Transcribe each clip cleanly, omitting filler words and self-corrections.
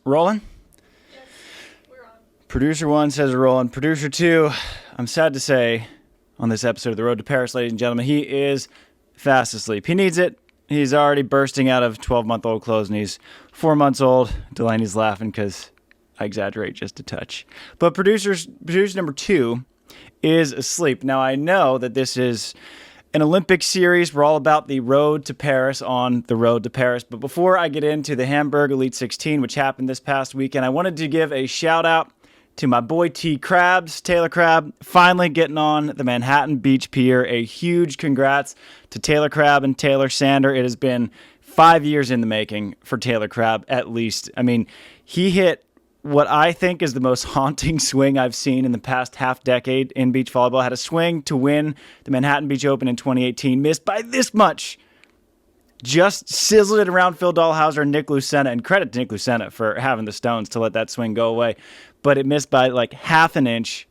Rolling? Yes, we're on. Producer 1 says we're rolling. Producer 2, I'm sad to say, on this episode of The Road to Paris, ladies and gentlemen, he is fast asleep. He needs it. He's already bursting out of 12-month-old clothes, and he's 4 months old. Delaney's laughing because I exaggerate just a touch. But producer number 2 is asleep. Now, I know that this is an Olympic series. We're all about the road to Paris on the road to Paris. But before I get into the Hamburg Elite16, which happened this past weekend, I wanted to give a shout out to my boy T. Krabs, Taylor Crabb, finally getting on the Manhattan Beach Pier. A huge congrats to Taylor Crabb and Taylor Sander. It has been 5 years in the making for Taylor Crabb, at least. I mean, he hit what I think is the most haunting swing I've seen in the past half decade in beach volleyball. Had a swing to win the Manhattan Beach Open in 2018, missed by this much. Just sizzled it around Phil Dahlhauser and Nick Lucena, and credit to Nick Lucena for having the stones to let that swing go away. But it missed by like half an inch.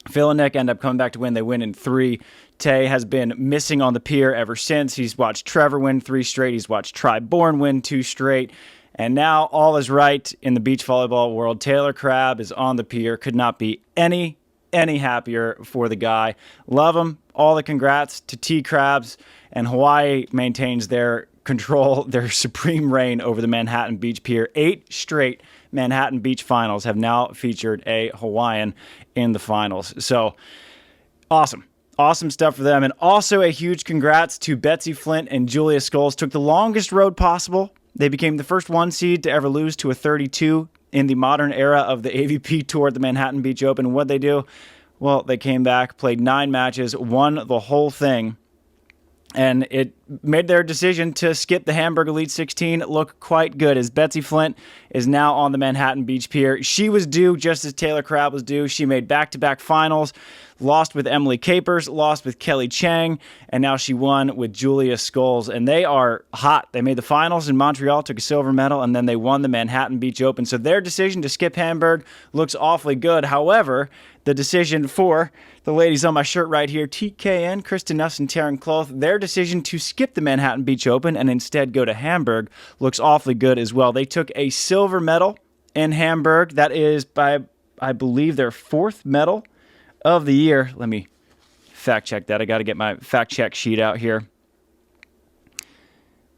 Phil and Nick end up coming back to win. They win in 3. Tay has been missing on the pier ever since. He's watched Trevor win 3 straight. He's watched Tri Bourne win 2 straight. And now all is right in the beach volleyball world. Taylor Crabb is on the pier. Could not be any happier for the guy. Love him. All the congrats to T. Krabs. And Hawaii maintains their control, their supreme reign over the Manhattan Beach Pier. 8 straight Manhattan Beach finals have now featured a Hawaiian in the finals. So awesome. Awesome stuff for them. And also a huge congrats to Betsy Flint and Julia Scholes. Took the longest road possible. They became the first 1 seed to ever lose to a 32 in the modern era of the AVP Tour at the Manhattan Beach Open. What'd they do? Well, they came back, played 9 matches, won the whole thing, and it made their decision to skip the Hamburg Elite16 look quite good, as Betsy Flint is now on the Manhattan Beach Pier. She was due just as Taylor Crabb was due. She made back-to-back finals, lost with Emily Capers, lost with Kelly Chang, and now she won with Julia Scholes. And they are hot. They made the finals in Montreal, took a silver medal, and then they won the Manhattan Beach Open. So their decision to skip Hamburg looks awfully good. However, the decision for the ladies on my shirt right here, TKN, Kristen, Nuss, and Taryn Kloth, their decision to skip the Manhattan Beach Open and instead go to Hamburg looks awfully good as well. They took a silver medal in Hamburg. That is, by I believe, their 4th medal of the year. Let me fact check that. I got to get my fact check sheet out here.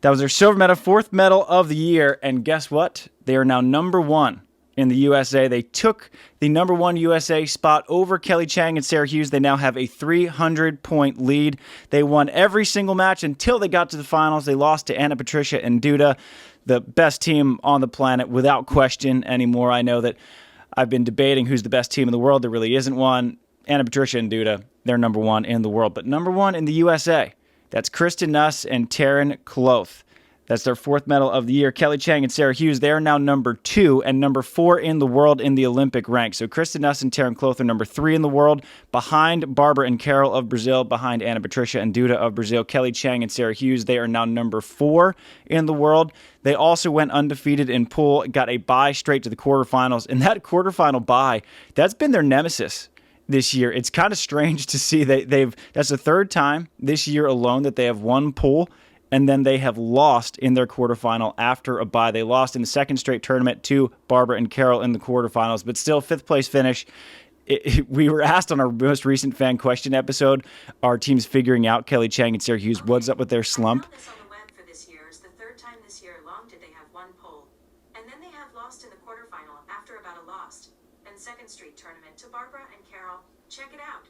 That was their silver medal, 4th medal of the year. And guess what? They are now number 1 in the USA. They took the number 1 USA spot over Kelly Chang and Sarah Hughes. They now have a 300-point lead. They won every single match until they got to the finals. They lost to Anna, Patricia, and Duda, the best team on the planet without question anymore. I know that I've been debating who's the best team in the world. There really isn't one. Anna, Patricia, and Duda, they're number 1 in the world. But number 1 in the USA, that's Kristen Nuss and Taryn Kloth. That's their 4th medal of the year. Kelly Chang and Sarah Hughes, they're now number 2 and number 4 in the world in the Olympic ranks. So Kristen Nuss and Taryn Kloth are number 3 in the world, behind Barbara and Carol of Brazil, behind Anna Patricia and Duda of Brazil. Kelly Chang and Sarah Hughes, they are now number 4 in the world. They also went undefeated in pool, got a bye straight to the quarterfinals. And that quarterfinal bye, that's been their nemesis this year. It's kind of strange to see that that's the 3rd time this year alone that they have won pool, and then they have lost in their quarterfinal after a bye. They lost in the 2nd straight tournament to Barbara and Carol in the quarterfinals, but still 5th place finish. We were asked on our most recent fan question episode, our team's figuring out Kelly Chang and Sarah Hughes, what's up with their slump? I found this on the web for this year. It's the 3rd time this year alone did they have won pole. And then they have lost in the quarterfinal after about a loss. And 2nd Street tournament to Barbara and Carol. Check it out.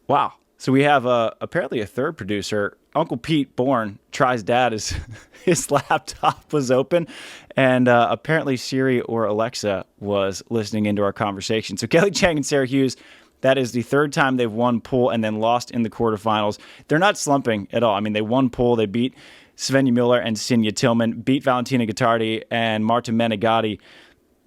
Wow. So we have apparently a 3rd producer. Uncle Pete Bourne, Try's dad, his laptop was open, and apparently Siri or Alexa was listening into our conversation. So Kelly Chang and Sarah Hughes, that is the 3rd time they've won pool and then lost in the quarterfinals. They're not slumping at all. I mean, they won pool. They beat Svenja Muller and Cinja Tillman, beat Valentina Gottardi and Marta Menegatti.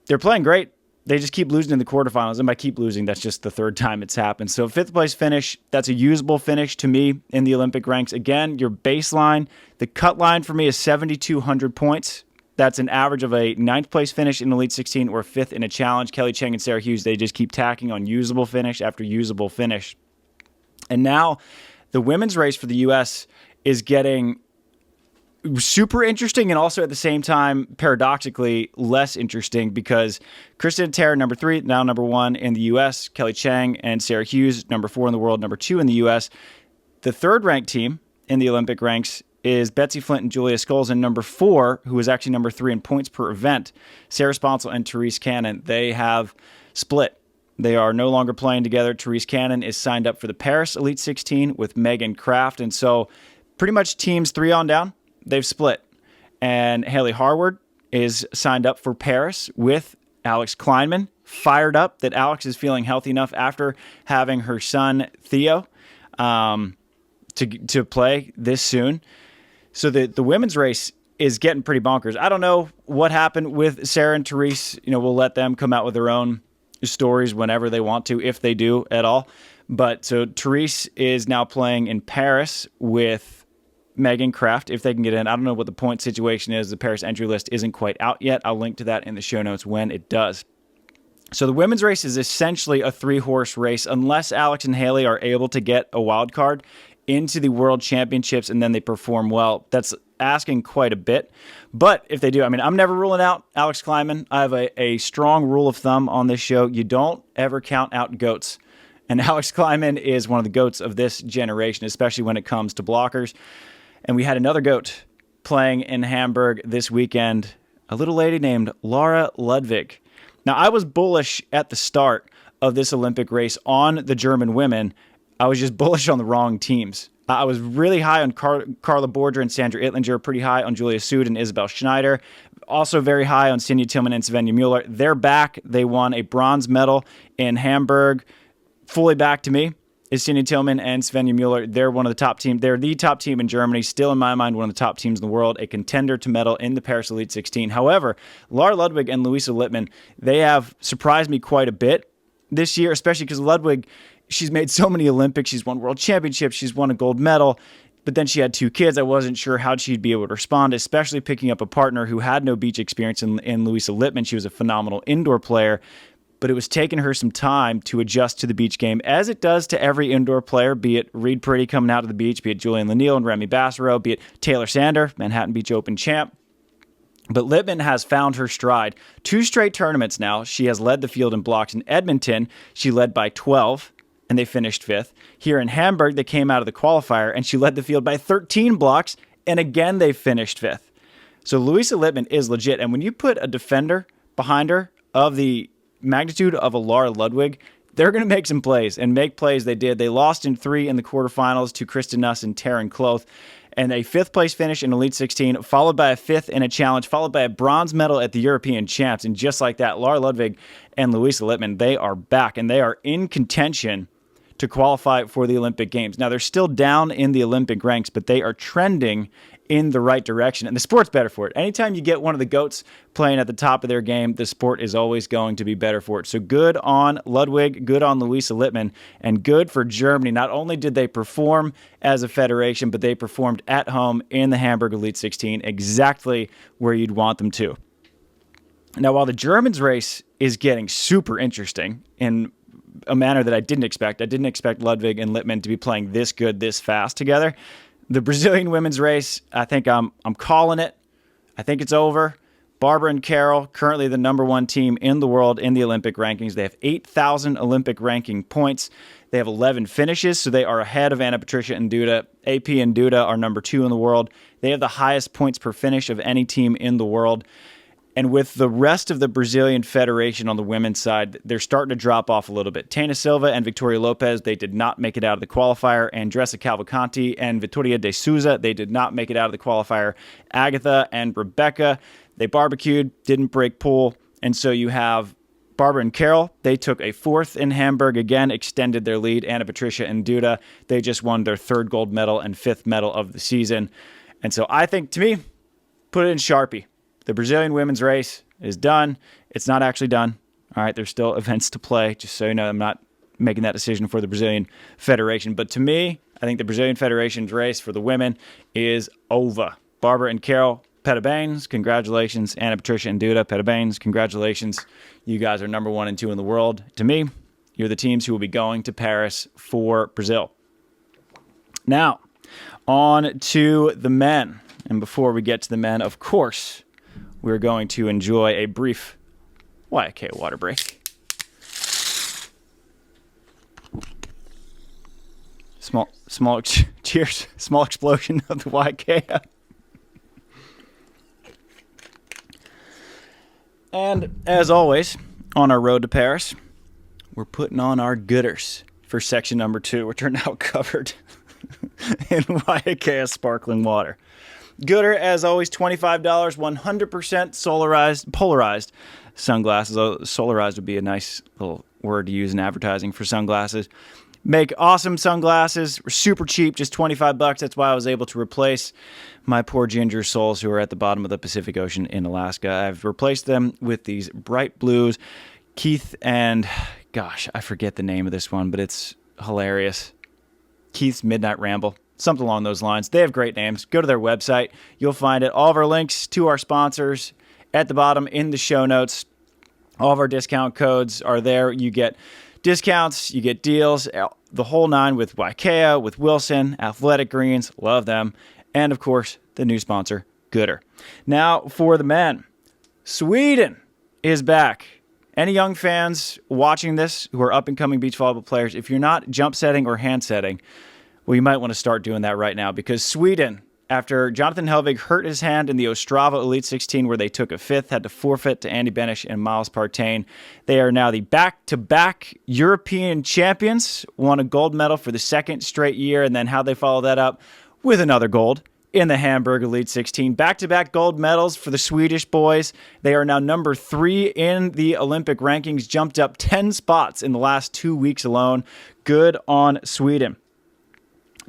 They're playing great. They just keep losing in the quarterfinals, and by keep losing, that's just the 3rd time it's happened. So 5th place finish, that's a usable finish to me in the Olympic ranks. Again, your baseline, the cut line for me is 7,200 points. That's an average of a 9th place finish in Elite 16 or 5th in a challenge. Kelly Chang and Sarah Hughes, they just keep tacking on usable finish after usable finish. And now the women's race for the U.S. is getting super interesting, and also at the same time, paradoxically, less interesting, because Kristen and Taryn, number 3, now number 1 in the U.S., Kelly Chang and Sarah Hughes, number 4 in the world, number 2 in the U.S. The third-ranked team in the Olympic ranks is Betsy Flint and Julia Scholes, and number 4, who is actually number 3 in points per event, Sarah Sponsel and Therese Cannon. They have split. They are no longer playing together. Therese Cannon is signed up for the Paris Elite 16 with Megan Kraft, and so pretty much teams 3 on down, they've split. And Haley Harward is signed up for Paris with Alex Kleinman, fired up that Alex is feeling healthy enough after having her son Theo to play this soon. So the women's race is getting pretty bonkers. I don't know what happened with Sarah and Therese. We'll let them come out with their own stories whenever they want to, if they do at all. But so Therese is now playing in Paris with Megan Kraft, if they can get in. I don't know what the point situation is. The Paris entry list isn't quite out yet. I'll link to that in the show notes when it does. So the women's race is essentially a 3-horse race, unless Alex and Haley are able to get a wild card into the World Championships and then they perform well. That's asking quite a bit. But if they do, I'm never ruling out Alex Kleinman. I have a strong rule of thumb on this show. You don't ever count out goats. And Alex Kleinman is one of the goats of this generation, especially when it comes to blockers. And we had another goat playing in Hamburg this weekend, a little lady named Laura Ludwig. Now, I was bullish at the start of this Olympic race on the German women. I was just bullish on the wrong teams. I was really high on Carla Borger and Sandra Ittlinger, pretty high on Julia Sood and Isabel Schneider, also very high on Cinja, Tillman, and Svenja Muller. They're back. They won a bronze medal in Hamburg. Fully back to me is Cinja Tillman and Svenja Muller. They're one of the top team. They're the top team in Germany, still in my mind one of the top teams in the world, a contender to medal in the Paris Elite 16. However, Laura Ludwig and Louisa Littman, they have surprised me quite a bit this year, especially because Ludwig, she's made so many Olympics. She's won world championships. She's won a gold medal. But then she had 2 kids. I wasn't sure how she'd be able to respond, especially picking up a partner who had no beach experience in Louisa Littman. She was a phenomenal indoor player, but it was taking her some time to adjust to the beach game, as it does to every indoor player, be it Reed Pretty coming out of the beach, be it Julian Laniel and Remy Bassero, be it Taylor Sander, Manhattan Beach Open champ. But Littman has found her stride. 2 straight tournaments now. She has led the field in blocks. In Edmonton, she led by 12, and they finished 5th. Here in Hamburg, they came out of the qualifier, and she led the field by 13 blocks, and again, they finished 5th. So Louisa Littman is legit, and when you put a defender behind her of the magnitude of a Laura Ludwig, they're going to make some plays, and make plays they did. They lost in 3 in the quarterfinals to Kristen, Nuss, and Taryn Kloth, and a 5th place finish in Elite 16, followed by a 5th in a challenge, followed by a bronze medal at the European Champs. And just like that, Laura Ludwig and Louisa Littman, they are back, and they are in contention to qualify for the Olympic Games. Now, they're still down in the Olympic ranks, but they are trending in the right direction, and the sport's better for it. Anytime you get one of the GOATs playing at the top of their game, the sport is always going to be better for it. So good on Ludwig, good on Louisa Littman, and good for Germany. Not only did they perform as a federation, but they performed at home in the Hamburg Elite 16, exactly where you'd want them to. Now, while the Germans race is getting super interesting in a manner that I didn't expect Ludwig and Littman to be playing this good, this fast together. The Brazilian women's race, I think I'm calling it. I think it's over. Barbara and Carol, currently the number 1 team in the world in the Olympic rankings. They have 8,000 Olympic ranking points. They have 11 finishes, so they are ahead of Anna, Patricia, and Duda. AP and Duda are number 2 in the world. They have the highest points per finish of any team in the world. And with the rest of the Brazilian Federation on the women's side, they're starting to drop off a little bit. Tana Silva and Victoria Lopez, they did not make it out of the qualifier. Andressa Cavalcanti and Vittoria de Souza, they did not make it out of the qualifier. Agatha and Rebecca, they barbecued, didn't break pool. And so you have Barbara and Carol, they took a 4th in Hamburg, again, extended their lead. Anna, Patricia, and Duda, they just won their 3rd gold medal and 5th medal of the season. And so I think, to me, put it in Sharpie. The Brazilian women's race is done. It's not actually done. All right, there's still events to play. Just so you know, I'm not making that decision for the Brazilian Federation. But to me, I think the Brazilian Federation's race for the women is over. Barbara and Carol, parabéns, congratulations. Anna, Patricia, and Duda, parabéns, congratulations. You guys are number 1 and 2 in the world. To me, you're the teams who will be going to Paris for Brazil. Now, on to the men. And before we get to the men, of course, we're going to enjoy a brief YK water break. Cheers. Small explosion of the YK. And as always, on our road to Paris, we're putting on our gooders for section number 2, which are now covered in YK sparkling water. Gooder, as always, $25, 100% polarized sunglasses. Solarized would be a nice little word to use in advertising for sunglasses. Make awesome sunglasses, super cheap, just $25. That's why I was able to replace my poor ginger souls who are at the bottom of the Pacific Ocean in Alaska. I've replaced them with these bright blues. Keith and, gosh, I forget the name of this one, but it's hilarious. Keith's Midnight Ramble, something along those lines. They have great names. Go to their website. You'll find it. All of our links to our sponsors at the bottom in the show notes. All of our discount codes are there. You get discounts, you get deals, the whole nine with Wykea, with Wilson, Athletic Greens, love them, and of course, the new sponsor, Gooder. Now, for the men, Sweden is back. Any young fans watching this who are up-and-coming beach volleyball players, if you're not jump setting or hand setting, well, you might want to start doing that right now because Sweden, after Jonatan Hellvig hurt his hand in the Ostrava Elite16 where they took a fifth, had to forfeit to Andy Benesh and Miles Partain. They are now the back-to-back European champions, won a gold medal for the second straight year, and then how they follow that up with another gold in the Hamburg Elite16. Back-to-back gold medals for the Swedish boys. They are now number 3 in the Olympic rankings, jumped up 10 spots in the last 2 weeks alone. Good on Sweden.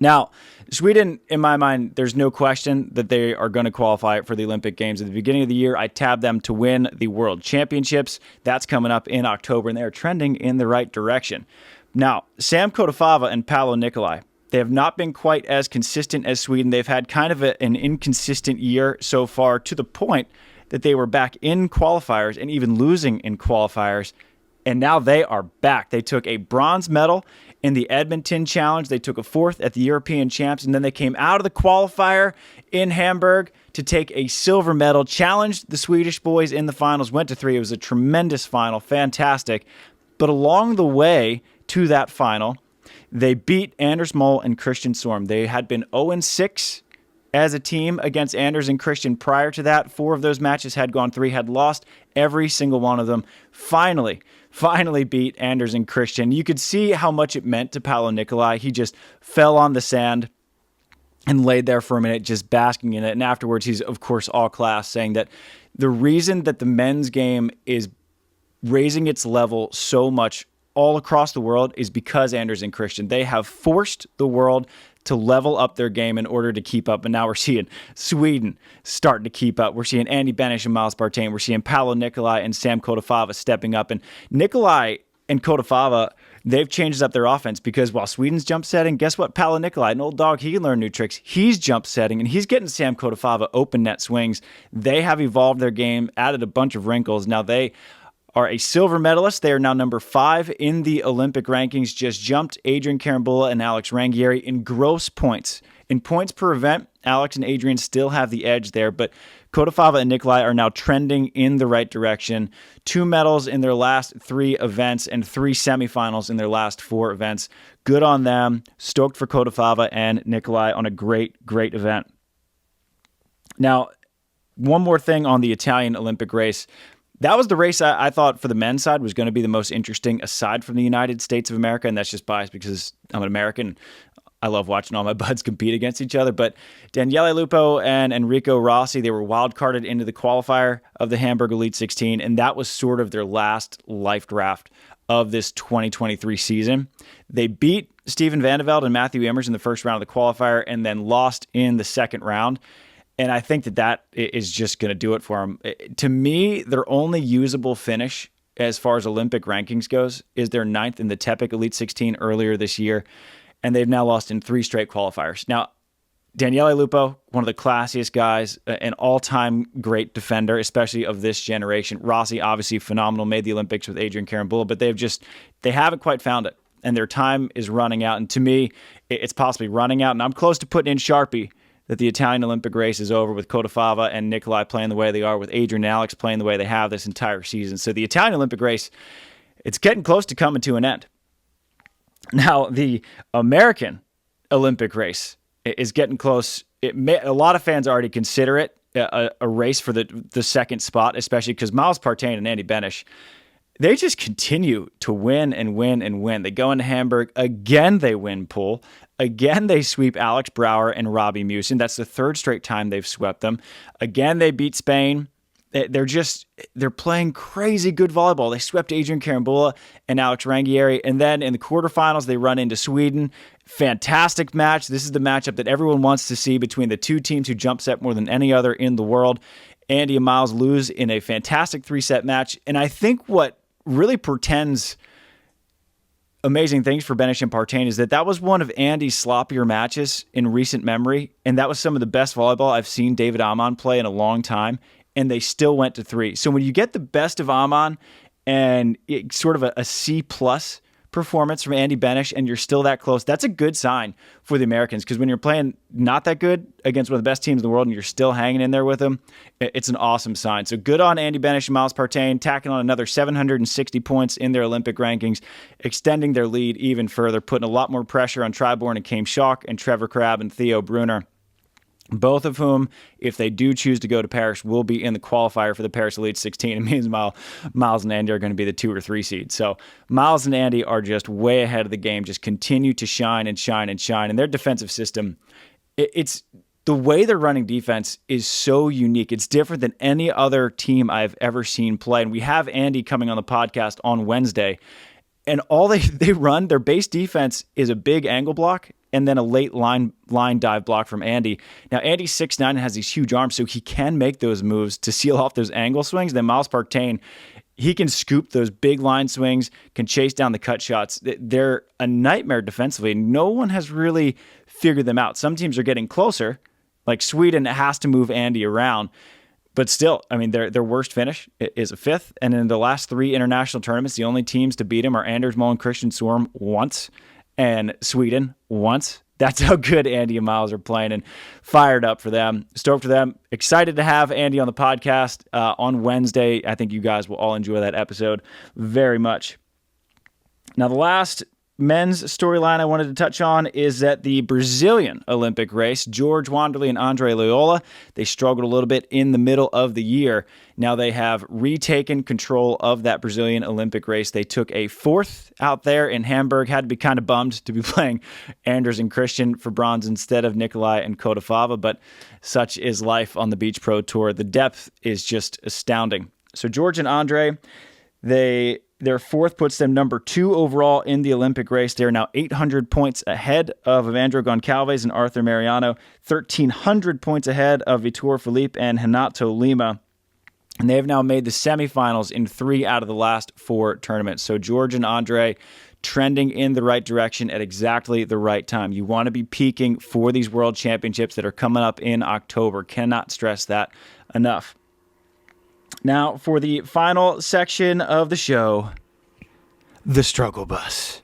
Now, Sweden, in my mind, there's no question that they are going to qualify for the Olympic Games. At the beginning of the year, I tabbed them to win the World Championships. That's coming up in October, and they are trending in the right direction. Now, Sam Cottafava and Paolo Nicolai, they have not been quite as consistent as Sweden. They've had kind of an inconsistent year so far to the point that they were back in qualifiers and even losing in qualifiers, and now they are back. They took a bronze medal in the Edmonton Challenge. They took a 4th at the European Champs, and then they came out of the qualifier in Hamburg to take a silver medal, challenged the Swedish boys in the finals, went to 3. It was a tremendous final, fantastic. But along the way to that final, they beat Anders Mol and Kristen Sorum. They had been 0-6 as a team against Anders and Kristen prior to that. 4 of those matches had gone 3, had lost every single one of them. Finally beat Anders and Kristen. You could see how much it meant to Paolo Nicolai. He just fell on the sand and laid there for a minute, just basking in it. And afterwards, he's, of course, all class, saying that the reason that the men's game is raising its level so much all across the world is because Anders and Kristen. They have forced the world to level up their game in order to keep up. And now we're seeing Sweden starting to keep up. We're seeing Andy Benesh and Miles Partain. We're seeing Paolo Nicolai and Sam Cottafava stepping up. And Nicolai and Cottafava, they've changed up their offense because while Sweden's jump setting, guess what? Paolo Nicolai, an old dog, he can learn new tricks. He's jump setting, and he's getting Sam Cottafava open net swings. They have evolved their game, added a bunch of wrinkles. Now they are a silver medalist. They are now number 5 in the Olympic rankings, just jumped Adrian Carambola and Alex Rangieri in gross points. In points per event, Alex and Adrian still have the edge there, but Cottafava and Nicolai are now trending in the right direction. 2 medals in their last 3 events and 3 semifinals in their last 4 events. Good on them. Stoked for Cottafava and Nicolai on a great, great event. Now, one more thing on the Italian Olympic race. That was the race I thought for the men's side was going to be the most interesting aside from the United States of America, and that's just biased because I'm an American. I love watching all my buds compete against each other, but Daniele Lupo and Enrico Rossi, they were wild-carded into the qualifier of the Hamburg Elite16, and that was sort of their last life draft of this 2023 season. They beat Steven Vandeveld and Matthew Immers in the first round of the qualifier and then lost in the second round. And I think that is just going to do it for them. To me, their only usable finish as far as Olympic rankings goes is their 9th in the Tepic Elite16 earlier this year. And they've now lost in 3 straight qualifiers. Now, Daniele Lupo, one of the classiest guys, an all-time great defender, especially of this generation. Rossi, obviously phenomenal, made the Olympics with Adrian Carambola, but they haven't quite found it. And their time is running out. And to me, it's possibly running out. And I'm close to putting in Sharpie that the Italian Olympic race is over with Cottafava and Nicolai playing the way they are, with Adrian and Alex playing the way they have this entire season. So the Italian Olympic race, it's getting close to coming to an end. Now, the American Olympic race is getting close. A lot of fans already consider it a race for the second spot, especially because Miles Partain and Andy Benesh, they just continue to win and win and win. They go into Hamburg. Again, they win pool. Again, they sweep Alex Brouwer and Robbie Musin. That's the third straight time they've swept them. Again, they beat Spain. They're playing crazy good volleyball. They swept Adrian Carambola and Alex Rangieri. And then in the quarterfinals, they run into Sweden. Fantastic match. This is the matchup that everyone wants to see between the two teams who jump set more than any other in the world. Andy and Miles lose in a fantastic 3-set match. And I think what really portends amazing things for Benesh and Partain is that was one of Andy's sloppier matches in recent memory. And that was some of the best volleyball I've seen David Ahman play in a long time. And they still went to 3. So when you get the best of Ahman and sort of a C+ performance from Andy Benesh and you're still that close, that's a good sign for the Americans, because when you're playing not that good against one of the best teams in the world and you're still hanging in there with them, it's an awesome sign. So good on Andy Benesh and Miles Partain, tacking on another 760 points in their Olympic rankings, extending their lead even further, putting a lot more pressure on Triborn and Kame Schock and Trevor Crabb and Theo Brunner. Both of whom, if they do choose to go to Paris, will be in the qualifier for the Paris Elite16. It means Miles and Andy are going to be the 2 or 3 seeds. So Miles and Andy are just way ahead of the game, just continue to shine and shine and shine. And their defensive system, it's the way they're running defense is so unique. It's different than any other team I've ever seen play. And we have Andy coming on the podcast on Wednesday. And all they run, their base defense is a big angle block and then a late line dive block from Andy. Now, Andy's 6'9" and has these huge arms, so he can make those moves to seal off those angle swings. Then Miles Partain, he can scoop those big line swings, can chase down the cut shots. They're a nightmare defensively. No one has really figured them out. Some teams are getting closer, like Sweden has to move Andy around. But still, I mean, their worst finish is a 5th. And in the last 3 international tournaments, the only teams to beat him are Anders Moe and Christian Sorum once and Sweden once. That's how good Andy and Miles are playing, and fired up for them. Stoked for them. Excited to have Andy on the podcast on Wednesday. I think you guys will all enjoy that episode very much. Now, the last men's storyline I wanted to touch on is that the Brazilian Olympic race, George Wanderley and Andre Loyola, they struggled a little bit in the middle of the year. Now they have retaken control of that Brazilian Olympic race. They took a 4th out there in Hamburg, had to be kind of bummed to be playing Anders and Christian for bronze instead of Nicolai and Cottafava, but such is life on the Beach Pro Tour. The depth is just astounding. So George and Andre, their 4th puts them number 2 overall in the Olympic race. They are now 800 points ahead of Evandro Goncalves and Arthur Mariano, 1,300 points ahead of Vitor Felipe and Renato Lima. And they have now made the semifinals in 3 out of the last 4 tournaments. So George and Andre trending in the right direction at exactly the right time. You want to be peaking for these world championships that are coming up in October. Cannot stress that enough. Now, for the final section of the show, the struggle bus.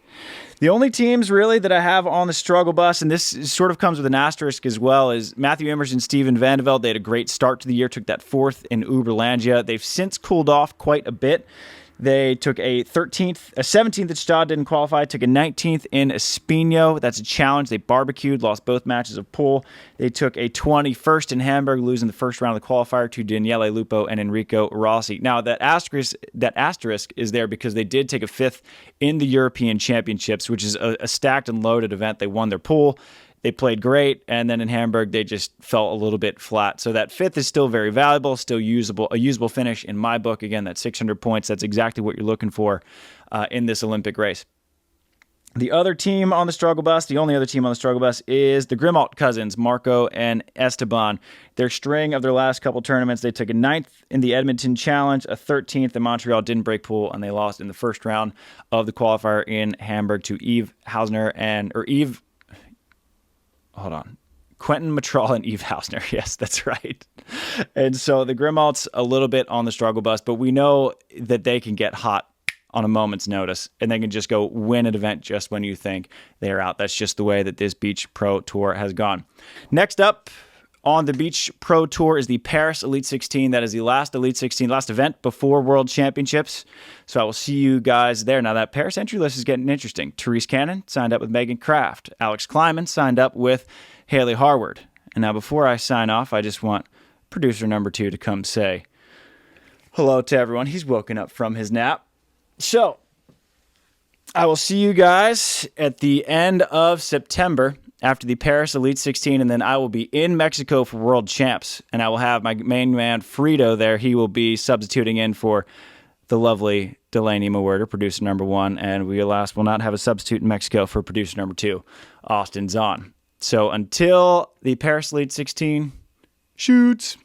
The only teams really that I have on the struggle bus, and this sort of comes with an asterisk as well, is Matthew Immers and Steven Vandeveld. They had a great start to the year, took that 4th in Uberlandia. They've since cooled off quite a bit. They took a 17th at Stade, didn't qualify, took a 19th in Espino. That's a challenge. They barbecued, lost both matches of pool. They took a 21st in Hamburg, losing the first round of the qualifier to Daniele Lupo and Enrico Rossi. Now, that asterisk is there because they did take a 5th in the European Championships, which is a stacked and loaded event. They won their pool. They played great, and then in Hamburg, they just fell a little bit flat. So that 5th is still very valuable, still usable, a usable finish in my book. Again, that's 600 points. That's exactly what you're looking for in this Olympic race. The other team on the struggle bus, the only other team on the struggle bus, is the Grimalt cousins, Marco and Esteban. Their string of their last couple tournaments, they took a 9th in the Edmonton Challenge, a 13th in Montreal, didn't break pool, and they lost in the first round of the qualifier in Hamburg to Quentin Matral and Yves Hausner. Yes, that's right. And so the Grimalts a little bit on the struggle bus, but we know that they can get hot on a moment's notice, and they can just go win an event just when you think they're out. That's just the way that this Beach Pro Tour has gone. Next up, on the Beach Pro Tour is the Paris Elite 16. That is the last Elite 16, last event before World Championships. So I will see you guys there. Now that Paris entry list is getting interesting. Therese Cannon signed up with Megan Kraft. Alex Kleiman signed up with Haley Harward. And now before I sign off, I just want producer number 2 to come say hello to everyone. He's woken up from his nap. So I will see you guys at the end of September after the Paris Elite 16, and then I will be in Mexico for World Champs, and I will have my main man Frito there. He will be substituting in for the lovely Delaney Mewhirter, producer number 1, and we will not have a substitute in Mexico for producer number 2, Austin Zahn. So until the Paris Elite 16 shoots.